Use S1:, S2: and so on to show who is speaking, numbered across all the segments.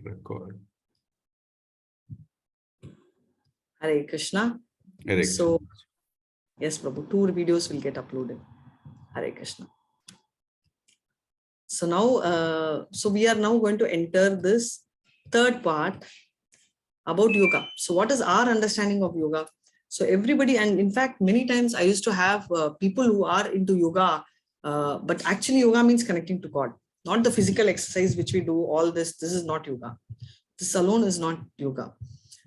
S1: Record.
S2: Hare Krishna.
S1: Hare
S2: So,
S1: Krishna.
S2: yes, Prabhu, 2 videos will get uploaded. Hare Krishna. So now, so we are now going to enter this third part about yoga. So what is our understanding of yoga? So everybody, and in fact, many times I used to have people who are into yoga, but actually yoga means connecting to God, not the physical exercise which we do, all this. This is not yoga. This alone is not yoga.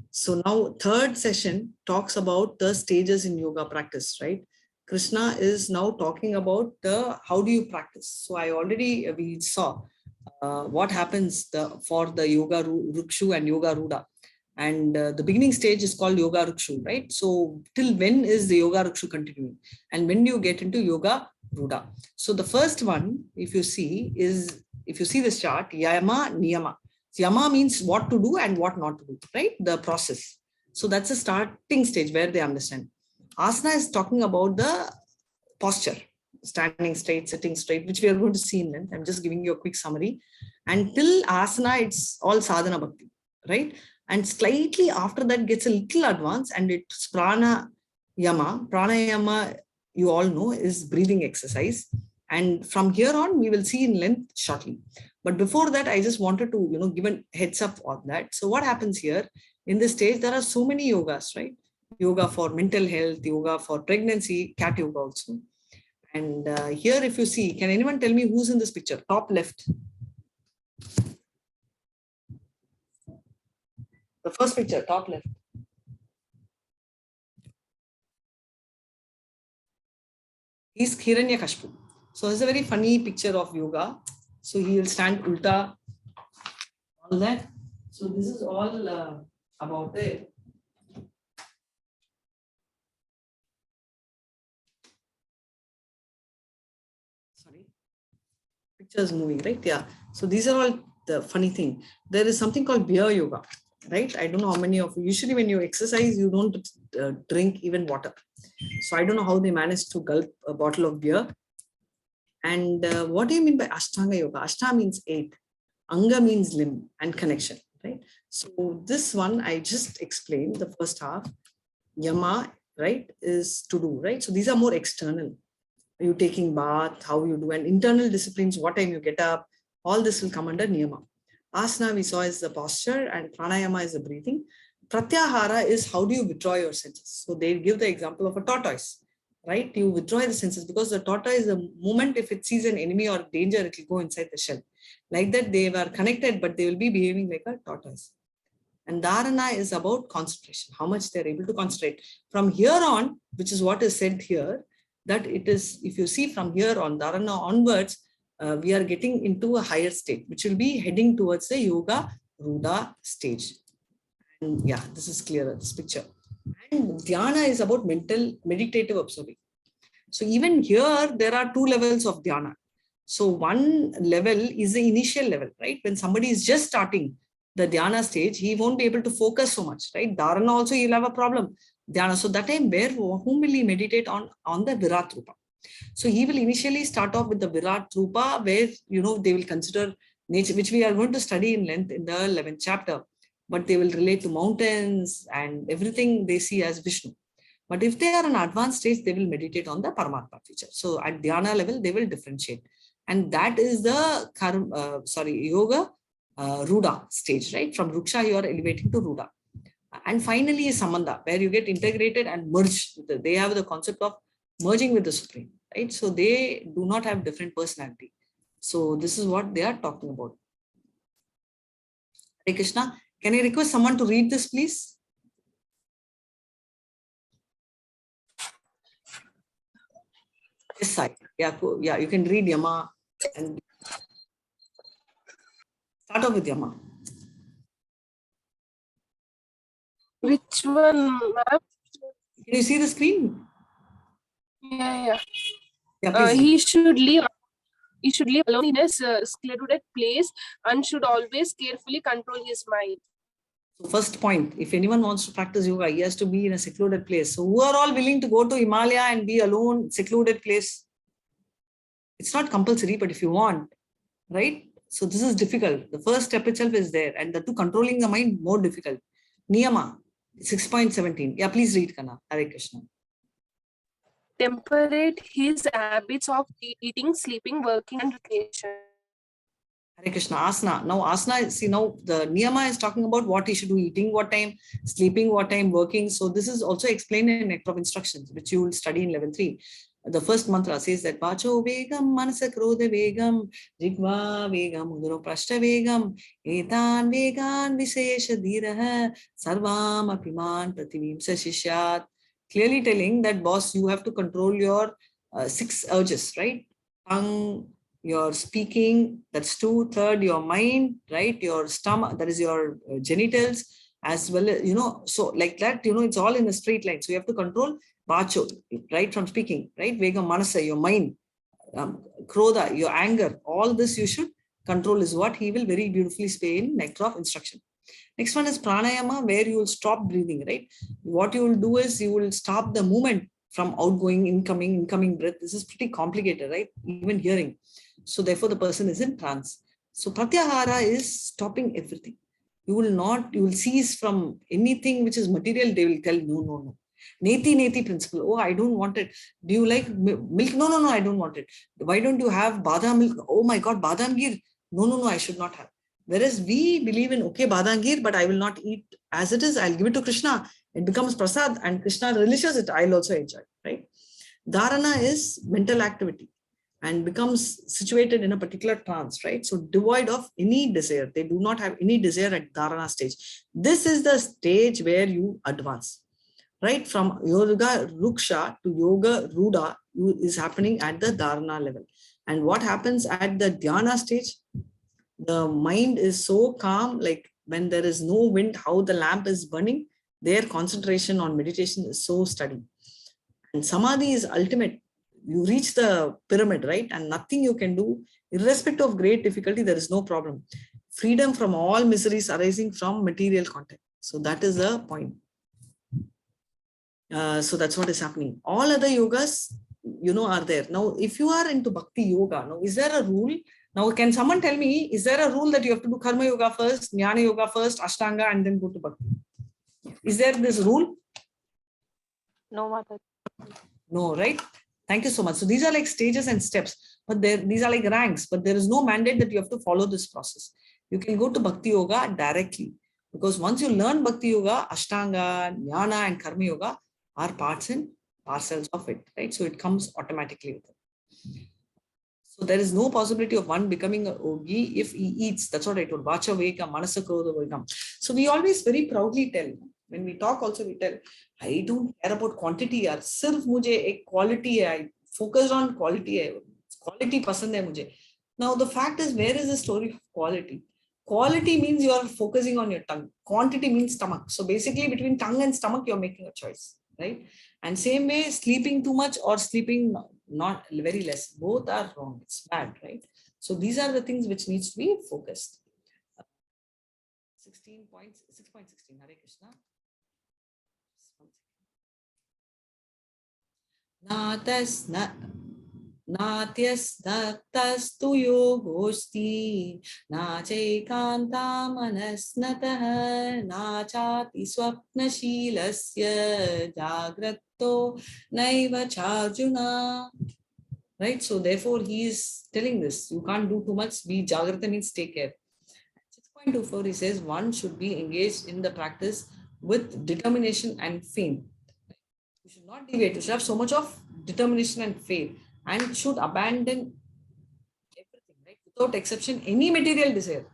S2: So now third session talks about the stages in yoga practice, right? Krishna is now talking about the how do you practice. So I already, we saw what happens for the yoga rukshu and yoga ruda. And the beginning stage is called yoga rukshu, right? So till when is the yoga rukshu continuing? And when do you get into yoga ruda? So the first one, if you see this chart, yama, niyama. Yama means what to do and what not to do, right? The process. So that's a starting stage where they understand. Asana is talking about the posture, standing straight, sitting straight, which we are going to see in length. I'm just giving you a quick summary. Until asana, it's all sadhana bhakti, right? And slightly after that gets a little advanced and it's pranayama. Pranayama, you all know, is breathing exercise. And from here on, we will see in length shortly. But before that, I just wanted to, give a heads up on that. So what happens here in this stage, there are so many yogas, right? Yoga for mental health, yoga for pregnancy, cat yoga also. And here, if you see, can anyone tell me who's in this picture? Top left. The first picture, top left. He's Hiranyakashipu. So it's a very funny picture of yoga. So he will stand ulta, all that. So this is all about it. Sorry, picture is moving, right? Yeah. So these are all the funny thing. There is something called beer yoga, right? I don't know how many of you, usually when you exercise, you don't drink even water. So I don't know how they managed to gulp a bottle of beer. And what do you mean by Ashtanga yoga? Ashta means 8. Anga means limb and connection, right? So this one, I just explained the first half. Yama, right, is to do, right? So these are more external. You taking bath, how you do, and internal disciplines, what time you get up, all this will come under niyama. Asana we saw is the posture and pranayama is the breathing. Pratyahara is how do you withdraw your senses. So they give the example of a tortoise, right? You withdraw the senses because the tortoise, the moment if it sees an enemy or danger, it will go inside the shell. Like that, they were connected, but they will be behaving like a tortoise. And dharana is about concentration, how much they're able to concentrate. From here on, which is what is said here, that it is, if you see from here on, dharana onwards, we are getting into a higher state, which will be heading towards the yoga ruda stage. And yeah, this is clearer, this picture. And dhyana is about mental, meditative observing. So even here, there are 2 levels of dhyana. So one level is the initial level, right? When somebody is just starting the dhyana stage, he won't be able to focus so much, right? Dharana also, he'll have a problem. Dhyana. So that time, whom will he meditate on the Virat Rupa? So he will initially start off with the Virat Rupa, where, they will consider nature, which we are going to study in length in the 11th chapter. But they will relate to mountains and everything they see as Vishnu. But if they are in advanced stage, they will meditate on the Paramatma feature. So at dhyana level, they will differentiate. And that is the yoga ruda stage, right? From ruksha, you are elevating to ruda. And finally is samandha, where you get integrated and merged. They have the concept of merging with the Supreme, right? So they do not have different personality. So this is what they are talking about. Hare Krishna, can I request someone to read this, please? Yes, side. Yeah, you can read Yama and start off with Yama.
S3: Which one, ma'am?
S2: Can you see the screen?
S3: Yeah.
S2: Yeah,
S3: he should live alone in a secluded place and should always carefully control his mind.
S2: So first point, if anyone wants to practice yoga, he has to be in a secluded place. So who are all willing to go to Himalaya and be alone, secluded place? It's not compulsory, but if you want, right? So this is difficult. The first step itself is there, and the two controlling the mind more difficult. Niyama 6.17. Yeah, please read, Kana. Hare Krishna.
S3: Temperate his habits of eating, sleeping, working, and recreation.
S2: Hare Krishna. Asana. Now asana, see, now the niyama is talking about what he should do, eating what time, sleeping what time, working. So this is also explained in Nectar of Instructions, which you will study in level 3. The first mantra says that Vacho Vegam, Manasa Krodha Vegam, Jigva Vegam, Udaro Prashta Vegam, Etan Vegan Visesha Dhiraha, Sarvam Apiman Prativim Sashishyat. Clearly telling that, boss, you have to control your 6 urges, right? Tongue, your speaking, that's 2. Third, your mind, right? Your stomach, that is your genitals, as well as, so like that, it's all in a straight line. So you have to control Vacho, right, from speaking, right? Vegam Manasa, your mind, Krodha, your anger, all this you should control, is what he will very beautifully say in Nectar of Instruction. Next one is pranayama, where you will stop breathing, right? What you will do is you will stop the movement from outgoing, incoming breath. This is pretty complicated, right? Even hearing. So therefore the person is in trance. So pratyahara is stopping everything. You will cease from anything which is material. They will tell, no. Neti principle. Oh, I don't want it. Do you like milk? No, I don't want it. Why don't you have badam milk? Oh my God, badam gir. No, I should not have. Whereas we believe in, okay, badam gir, but I will not eat as it is. I'll give it to Krishna. It becomes prasad and Krishna relishes it. I'll also enjoy, right? Dharana is mental activity and becomes situated in a particular trance, right? So devoid of any desire. They do not have any desire at Dharana stage. This is the stage where you advance, right? From Yoga Ruksha to Yoga Ruda is happening at the Dharana level. And what happens at the Dhyana stage? The mind is so calm, like when there is no wind, how the lamp is burning, their concentration on meditation is so steady. And Samadhi is ultimate. You reach the pyramid, right? And nothing you can do, irrespective of great difficulty, there is no problem. Freedom from all miseries arising from material content. So that is the point. So that's what is happening. All other yogas, are there. Now, if you are into Bhakti Yoga, now is there a rule? Now, can someone tell me, is there a rule that you have to do Karma Yoga first, Jnana Yoga first, Ashtanga, and then go to Bhakti? Is there this rule?
S3: No, Mata.
S2: No, right? Thank you so much. So these are like stages and steps, but these are like ranks, but there is no mandate that you have to follow this process. You can go to Bhakti Yoga directly, because once you learn Bhakti Yoga, Ashtanga, Jnana, and Karma Yoga are parts and parcels of it, right? So it comes automatically with it. So there is no possibility of one becoming a yogi if he eats. That's what I told. Vacha Veka, Manasa Krodha Vekam. So we always very proudly tell, when we talk also we tell, I don't care about quantity. Yaar. Sirf mujhe ek quality hai. I focused on quality hai. Quality pasand hai mujhe. Now the fact is, where is the story of quality? Quality means you are focusing on your tongue. Quantity means stomach. So basically between tongue and stomach, you're making a choice, right? And same way, sleeping too much or sleeping not very less, both are wrong. It's bad, right? So these are the things which needs to be focused. 6.16, Hare Krishna. Natyasnatastu yogosti nachekanta manasnatah nachati swapnashilasya jagratto naiva charjuna. Right? So therefore he is telling this. You can't do too much. Be jagrata means take care. 6.24 he says one should be engaged in the practice with determination and faith. You should not deviate. You should have so much of determination and faith, and should abandon everything, right? Without exception, any material desire.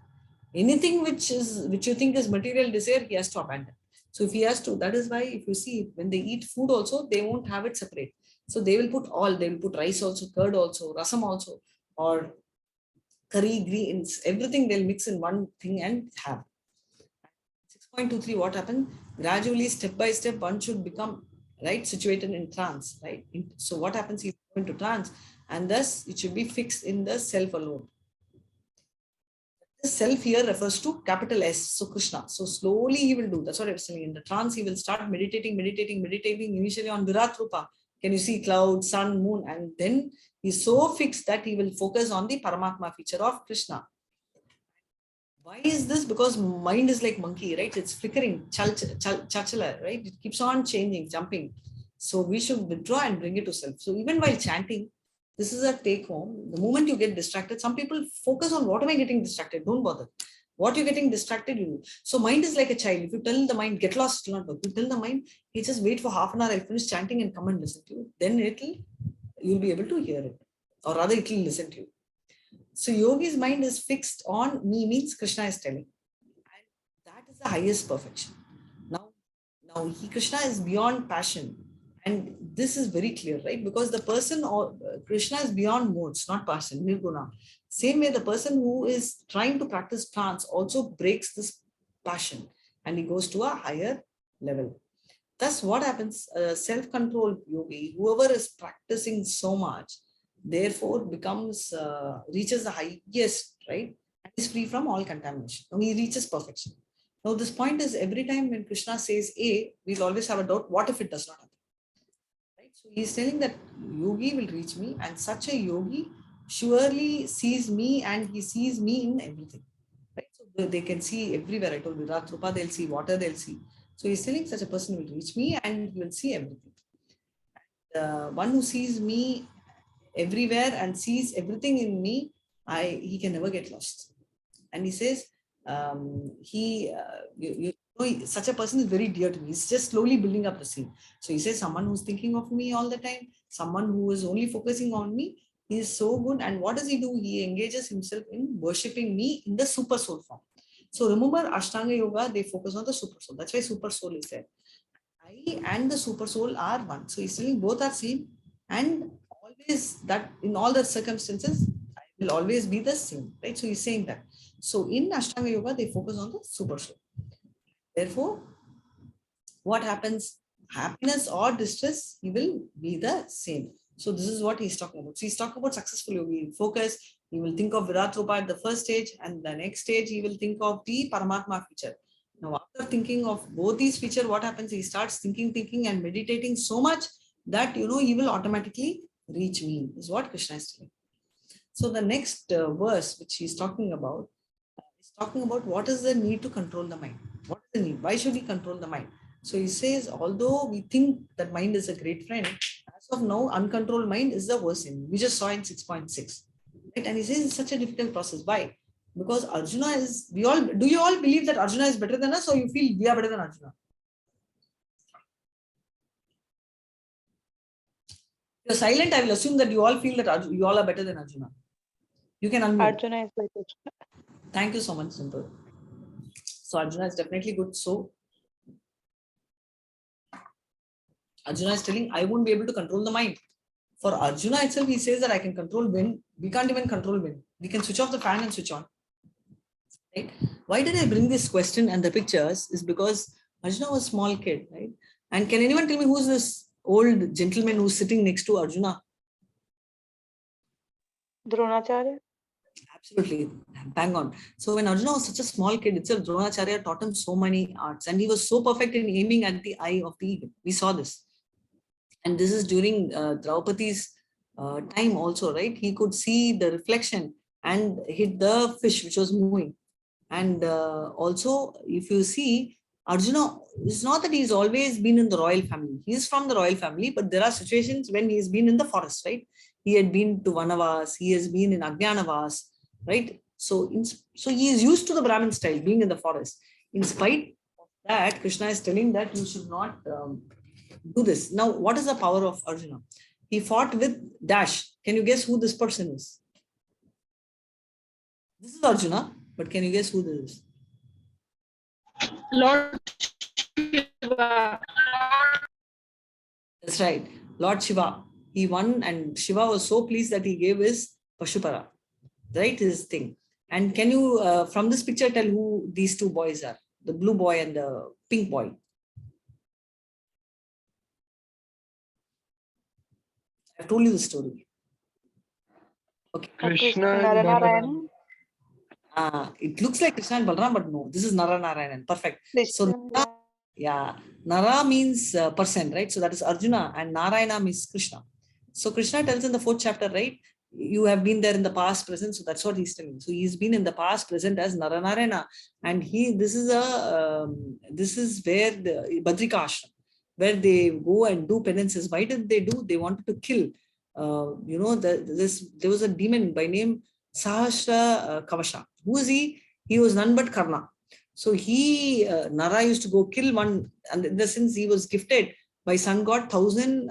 S2: Anything which you think is material desire, he has to abandon. So if he has to, that is why if you see, when they eat food also, they won't have it separate. So they will put all, they will put rice also, curd also, rasam also, or curry, greens, everything they'll mix in one thing and have. 6.23, what happened? Gradually, step by step, one should become, right, situated in trance, right? So what happens? He goes into trance, and thus it should be fixed in the self alone. The self here refers to capital S, so Krishna. So slowly he will do. That's what I was saying. In the trance, he will start meditating initially on Virat Rupa. Can you see cloud, sun, moon? And then he's so fixed that he will focus on the Paramatma feature of Krishna. Why is this? Because mind is like monkey, right? It's flickering, chachala, right? It keeps on changing, jumping. So we should withdraw and bring it to self. So even while chanting, this is a take home. The moment you get distracted, some people focus on what am I getting distracted? Don't bother. What you're getting distracted, you do. So mind is like a child. If you tell the mind, get lost, it'll not work. You tell the mind, hey, just wait for half an hour, I'll finish chanting and come and listen to you. Then you'll be able to hear it. Or rather, it will listen to you. So yogi's mind is fixed on me, means Krishna is telling. And that is the highest perfection. Now Krishna is beyond passion. And this is very clear, right? Because the person or Krishna is beyond modes, not passion, nirguna. Same way, the person who is trying to practice trance also breaks this passion and he goes to a higher level. Thus, what happens? Self-controlled yogi, whoever is practicing so much, therefore becomes reaches the highest, right? And is free from all contamination. Now he reaches perfection. Now this point is, every time when Krishna says A, we'll always have a doubt, what if it does not happen? Right? So he's telling that yogi will reach me, and such a yogi surely sees me, and he sees me in everything. Right? So they can see everywhere. I told you, Ratrupa, they'll see water, they'll see. So he's telling such a person will reach me and he will see everything. The one who sees me everywhere and sees everything in me, he can never get lost. And he says, such a person is very dear to me. He's just slowly building up the scene. So he says, someone who's thinking of me all the time, someone who is only focusing on me, he is so good. And what does he do? He engages himself in worshipping me in the super soul form. So remember, Ashtanga Yoga, they focus on the super soul. That's why super soul is there. I and the super soul are one. So he's saying both are same, and always that in all the circumstances, I will always be the same, right? So he's saying that. So in Ashtanga Yoga, they focus on the super soul. Therefore, what happens? Happiness or distress, he will be the same. So this is what he's talking about. So he's talking about successful yogi. Focus, he will think of Virat Rupa at the first stage, and the next stage he will think of the Paramatma feature. Now, after thinking of both these features, what happens? He starts thinking and meditating so much that, he will automatically reach me, is what Krishna is telling. So the next verse, which he's talking about, is talking about what is the need to control the mind. What is the need? Why should we control the mind? So he says, although we think that mind is a great friend, as of now, uncontrolled mind is the worst thing. We just saw in 6.6. Right? And he says it's such a difficult process. Why? Because Arjuna is, do you all believe that Arjuna is better than us, or you feel we are better than Arjuna? If you're silent, I will assume that you all feel that you all are better than Arjuna. You can unmute.
S1: Arjuna is better.
S2: Thank you so much, Simple. So Arjuna is definitely good. So Arjuna is telling, I won't be able to control the mind. For Arjuna itself, he says that I can control wind. We can't even control wind. We can switch off the fan and switch on. Right? Why did I bring this question and the pictures? Is because Arjuna was a small kid, right? And can anyone tell me who's this old gentleman who's sitting next to Arjuna?
S1: Dronacharya?
S2: Absolutely, bang on. So when Arjuna was such a small kid itself, Dronacharya taught him so many arts, and he was so perfect in aiming at the eye of the eagle. We saw this. And this is during Draupadi's time also, right? He could see the reflection and hit the fish which was moving. And also, if you see, Arjuna, it's not that he's always been in the royal family. He's from the royal family, but there are situations when he's been in the forest, right? He had been to Vanavas, he has been in Ajnanavas, right? So he is used to the Brahmin style, being in the forest. In spite of that, Krishna is telling that you should not do this. Now, what is the power of Arjuna? He fought with Dash. Can you guess who this person is? This is Arjuna, but can you guess who this is?
S3: Lord Shiva.
S2: That's right. Lord Shiva. He won, and Shiva was so pleased that he gave his Pashupara, right? His thing. And can you, from this picture, tell who these two boys are? The blue boy and the pink boy. I've told you the story. Okay.
S1: Krishna and Narayana.
S2: It looks like Krishna and Balaram, but no, this is Narayana. Perfect.
S1: Krishna,
S2: So Nara means person, right? So that is Arjuna, and Narayana means Krishna. So Krishna tells in the 4th chapter, right? you have been there in the past, present. So that's what he's telling. So he's been in the past, present as Naranarayana, and this is where the Badrika Ashram, where they go and do penances. Why did they do? They wanted to kill. There was a demon by name Sahasra Kavasha. Who is he? He was none but Karna. So Nara used to go kill one, and in the sense he was gifted by sun god 1,000.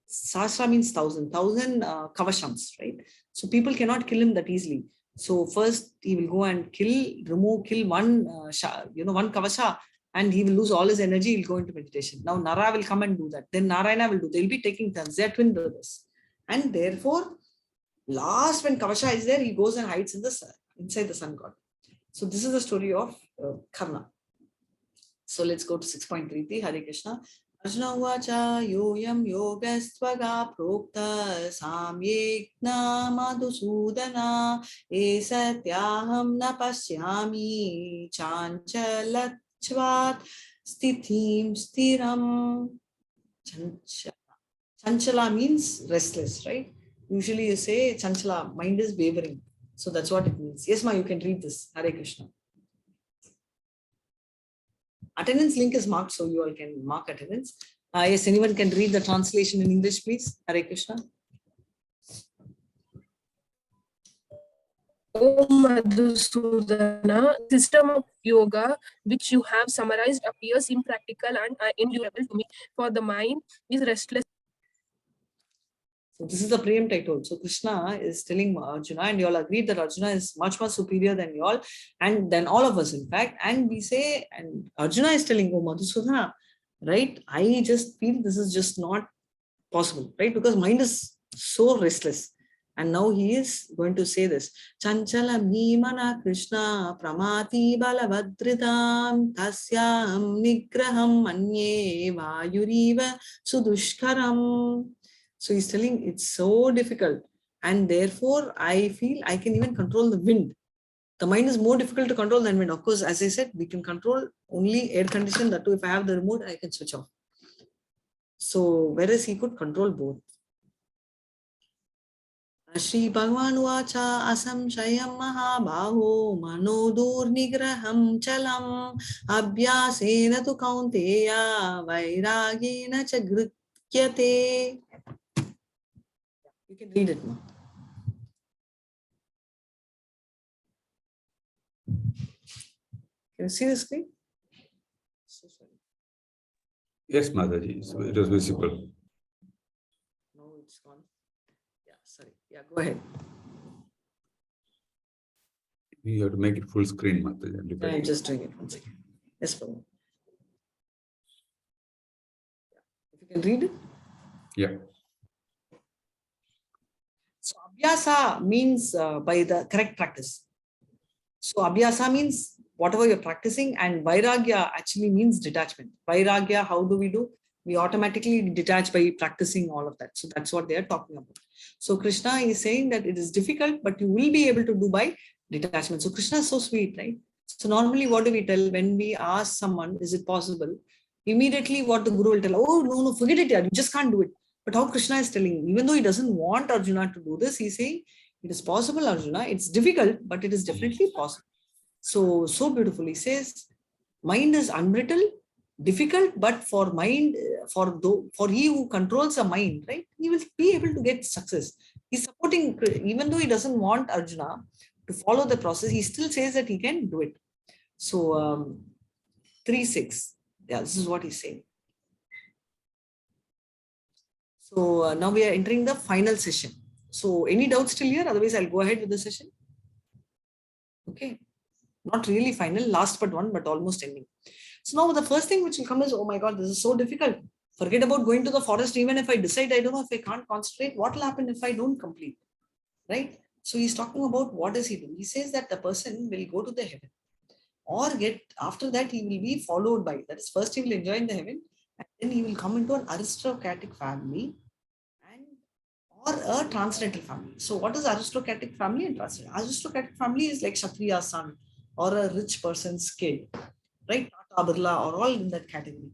S2: Sahasra means 1,000 kavashams, right? So people cannot kill him that easily. So first he will go and kill one, one kavasha, and he will lose all his energy. He'll go into meditation. Now Nara will come and do that. Then Narayana will do. They'll be taking turns. They are twin brothers, and therefore, last when kavasha is there, he goes and hides inside the sun god. So this is the story of Karna. So let's go to 6.33. Hare Krishna. Arjuna uvacha yoyam yogasvaga prokta samyekna madhusudana esatyaham na pasyami chanchalachvat stithim stiram. Chanchala means restless, right? Usually you say chanchala, mind is wavering. So that's what it means. Yes, ma, you can read this. Hare Krishna. Attendance link is marked, so you all can mark attendance. Yes, anyone can read the translation in English, please. Hare Krishna.
S3: O Madhusudana, system of yoga which you have summarized appears impractical and endurable to me, for the mind is restless.
S2: So this is the preempt I told. So Krishna is telling Arjuna, and you all agree that Arjuna is much more superior than you all, and than all of us, in fact. And we say, and Arjuna is telling, oh Madhusudana, right? I just feel this is just not possible, right? Because mind is so restless. And now he is going to say this. Chanchala Bhimana Krishna Pramati Balavadritam Tasyam Nigraham Manye Vayuriva Sudushkaram. So he's telling it's so difficult. And therefore, I feel I can even control the wind. The mind is more difficult to control than wind. Of course, as I said, we can control only air condition. That too, if I have the remote, I can switch off. So whereas he could control both. Shri Bhagavan Vacha Asamshayam Mahabaho Manodur Nigraham Chalam Abhyasena tu Kaunteya Vairagena Chagrikyate. You can read it now. Can you see the screen? So sorry.
S4: Yes, Mataji, it was visible.
S2: No, it's gone. Yeah, sorry. Yeah, go ahead.
S4: You have to make it full screen, Mataji.
S2: Yeah, I'm just doing it. 1 second. Yes, Prabhu. If you can read it.
S4: Yeah.
S2: So Abhyasa means by the correct practice. So Abhyasa means whatever you're practicing, and Vairagya actually means detachment. Vairagya, how do? We automatically detach by practicing all of that. So that's what they are talking about. So Krishna is saying that it is difficult, but you will be able to do by detachment. So Krishna is so sweet, right? So normally what do we tell when we ask someone, is it possible? Immediately what the Guru will tell, oh, no, forget it, you just can't do it. But how Krishna is telling, even though he doesn't want Arjuna to do this, he's saying, it is possible, Arjuna. It's difficult, but it is definitely possible. So beautiful. He says, mind is unbrittle, difficult, but for mind, for he who controls the mind, right, he will be able to get success. He's supporting, even though he doesn't want Arjuna to follow the process, he still says that he can do it. So 3.6. Yeah, this is what he's saying. So now we are entering the final session. So any doubts still here? Otherwise, I'll go ahead with the session. Okay. Not really final, last but one, but almost ending. So now the first thing which will come is, oh my God, this is so difficult. Forget about going to the forest. Even if I decide, I don't know if I can't concentrate, what will happen if I don't complete? Right? So he's talking about what does he do? He says that the person will go to the heaven or after that he will be followed by, that is first he will enjoy in the heaven and then he will come into an aristocratic family or a transcendental family. So what is aristocratic family and transcendental? Aristocratic family is like Kshatriya's son or a rich person's kid, right? Tata, Birla, or all in that category.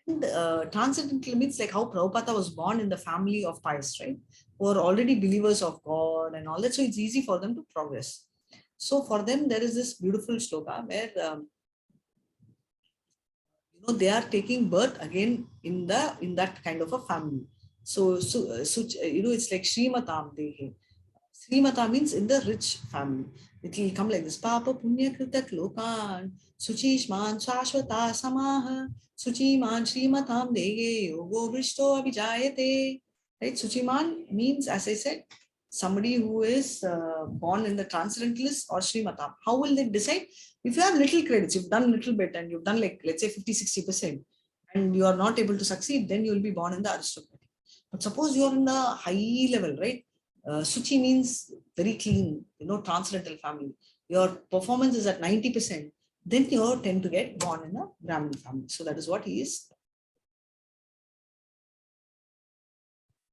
S2: And transcendental means like how Prabhupada was born in the family of pious, right? Who are already believers of God and all that. So it's easy for them to progress. So for them, there is this beautiful shloka where they are taking birth again in that kind of a family. So it's like Srimatam Dehe. Srimata means in the rich family. It will come like this. Papa punya kritak lokan suchishman shashvata samaha suchiman Srimatam Dehe yogo vrishto abhijayate. Right? Suchiman means, as I said, somebody who is born in the transcendentalist or Srimatam. How will they decide? If you have little credits, you've done a little bit and you've done like, let's say 50-60%, and you are not able to succeed, then you will be born in the aristocratic. But suppose you are in the high level, right? Suchi means very clean, transcendental family. Your performance is at 90%, then you tend to get born in a Brahmin family. So that is what he is.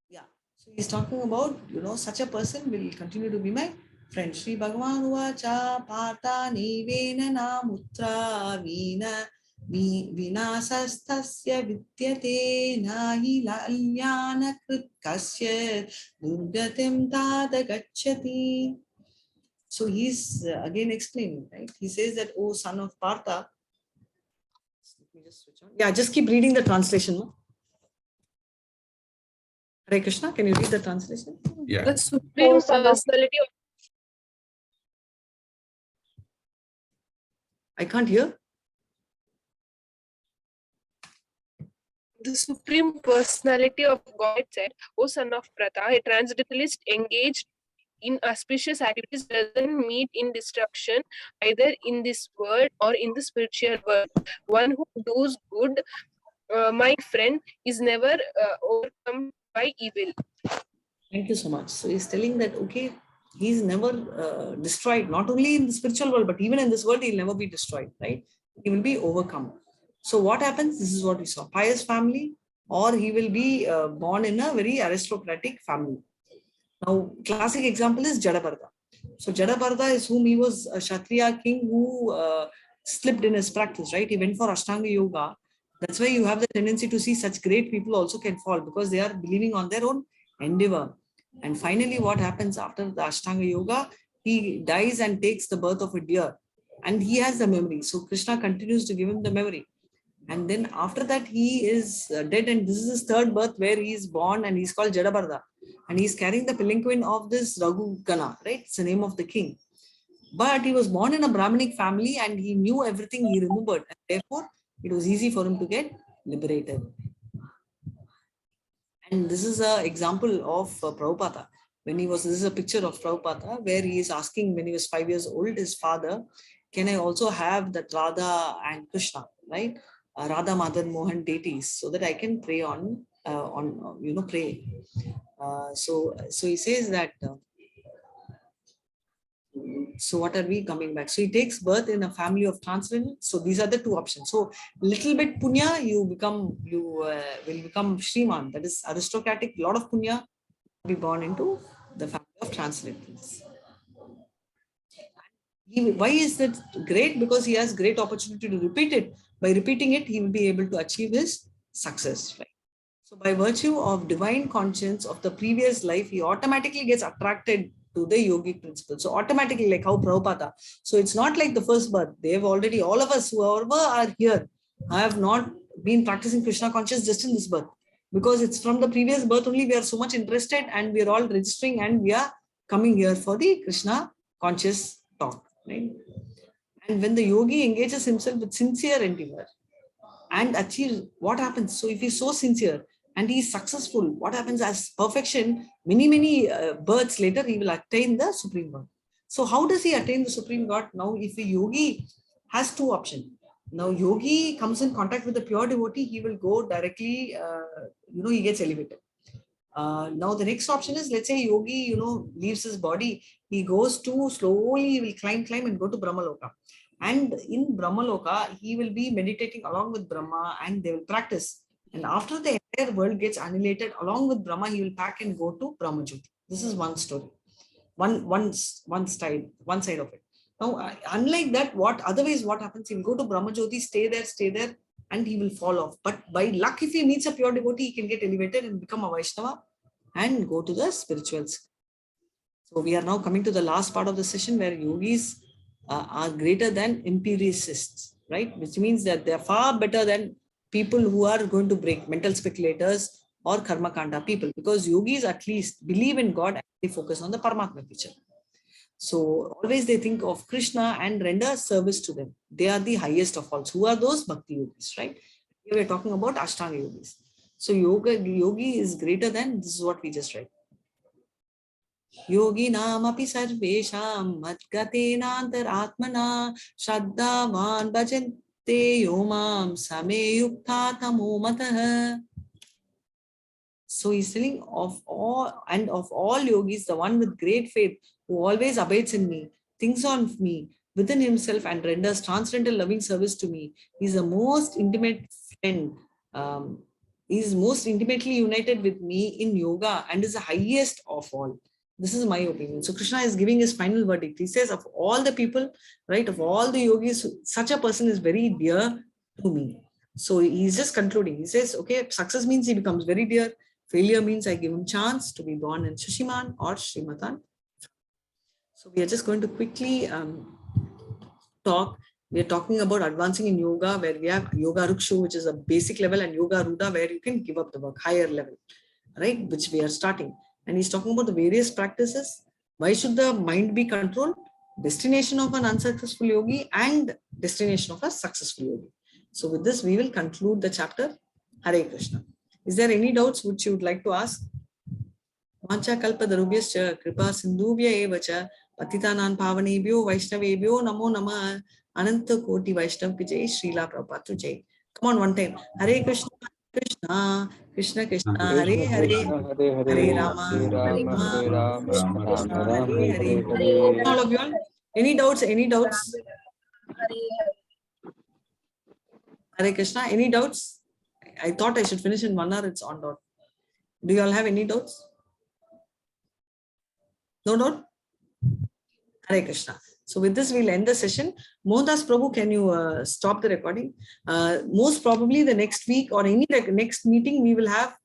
S2: Yeah. So he's talking about, such a person will continue to be my friend. Shri Bhagavan Uvacha Partha Nivena Namutra Veena Vinasastasya Vidyate Nahi Lalyana Kritkasya Durgatim Tada Gacchati. So he's again explaining, right? He says that, oh son of Partha. Let me just switch on. Yeah, just keep reading the translation. No? Hare Krishna, can you read the translation?
S4: Yeah.
S3: The Supreme Personality of
S2: I can't hear.
S3: The Supreme Personality of God said, O son of Pratha, a transcendentalist engaged in auspicious activities doesn't meet in destruction either in this world or in the spiritual world. One who does good, my friend, is never overcome by evil.
S2: Thank you so much. So he's telling that, okay, he's never destroyed, not only in the spiritual world, but even in this world, he'll never be destroyed, right? He will be overcome. So what happens? This is what we saw. Pious family, or he will be born in a very aristocratic family. Now, classic example is Jadabarda. So Jadabarda is whom he was a Kshatriya king who slipped in his practice, right? He went for Ashtanga Yoga. That's why you have the tendency to see such great people also can fall because they are believing on their own endeavor. And finally, what happens after the Ashtanga Yoga? He dies and takes the birth of a deer. And he has the memory. So Krishna continues to give him the memory. And then after that, he is dead. And this is his third birth where he is born and he's called Jadabarda. And he's carrying the palanquin of this Raghugana, right? It's the name of the king. But he was born in a Brahminic family and he knew everything, he remembered. And therefore, it was easy for him to get liberated. And this is an example of Prabhupada. This is a picture of Prabhupada where he is asking when he was 5 years old, his father, can I also have that Radha and Krishna, right? Radha, Madan, Mohan deities, so that I can pray pray. So he says that, so what are we coming back? So he takes birth in a family of transcendent. So these are the two options. So little bit punya, you will become Shriman, that is aristocratic, lot of punya, be born into the family of transcendentals. Why is that great? Because he has great opportunity to repeat it. By repeating it, he will be able to achieve his success. Right? So by virtue of divine conscience of the previous life, he automatically gets attracted to the yogic principle. So automatically, like how Prabhupada. So it's not like the first birth. They have already, all of us, whoever are here, have not been practicing Krishna conscious just in this birth. Because it's from the previous birth only, we are so much interested and we are all registering and we are coming here for the Krishna conscious talk. Right? And when the yogi engages himself with sincere endeavor and achieves, what happens? So if he's so sincere and he is successful, what happens as perfection? Many births later, he will attain the Supreme God. So how does he attain the Supreme God? Now, if a yogi has two options. Now, yogi comes in contact with the pure devotee, he will go directly, he gets elevated. Now the next option is, let's say yogi, leaves his body, he goes to slowly, he will climb and go to Brahmaloka. And in Brahmaloka, he will be meditating along with Brahma and they will practice. And after the entire world gets annihilated, along with Brahma, he will pack and go to Brahmajyoti. This is one story, one side of it. Now, unlike that, otherwise what happens? He will go to Brahmajyoti, stay there, and he will fall off. But by luck, if he meets a pure devotee, he can get elevated and become a Vaishnava and go to the spirituals. So we are now coming to the last part of the session where yogis are greater than empiricists, right? Which means that they are far better than people who are going to break, mental speculators or karma kanda people, because yogis at least believe in God and they focus on the Paramatma picture. So always they think of Krishna and render service to them. They are the highest of all. So who are those? Bhakti yogis, right? Here we are talking about Ashtanga yogis. So yogi is greater than, this is what we just read. Yogi namapi sarvesham madgatenantaratmana shraddhavan bhajante yomam sameyukta tamo matah. So he's telling of all yogis, the one with great faith, who always abides in me, thinks on me within himself and renders transcendental loving service to me. He's the most intimate friend. He's most intimately united with me in yoga and is the highest of all. This is my opinion. So Krishna is giving his final verdict. He says, of all the people, right, of all the yogis, such a person is very dear to me. So he's just concluding. He says, okay, success means he becomes very dear. Failure means I give him chance to be born in Shushiman or Srimatan. So we are just going to quickly talk. We are talking about advancing in yoga, where we have Yoga Rukshu, which is a basic level, and Yogarudha, where you can give up the work, higher level, right, which we are starting. And he's talking about the various practices. Why should the mind be controlled? Destination of an unsuccessful yogi and destination of a successful yogi. So with this, we will conclude the chapter. Hare Krishna. Is there any doubts which you would like to ask? Vancha kalpa darubhyascha kripa sindhubhya evacha patitanam pavanebhyo vaishnavebhyo namo namah ananta koti vaishnav ki jai Srila Prabhupada jai. Come on, one time. Hare Krishna, Krishna, Krishna Krishna, Hare Hare, Hare Rama, Rama, Hare Hare. All of you all, any doubts? Any doubts? Hare Krishna, any doubts? I thought I should finish in 1 hour. It's on dot. Do you all have any doubts? No doubt? Hare Krishna. So with this, we'll end the session. Mohandas Prabhu, can you stop the recording? Most probably the next week or any next meeting, we will have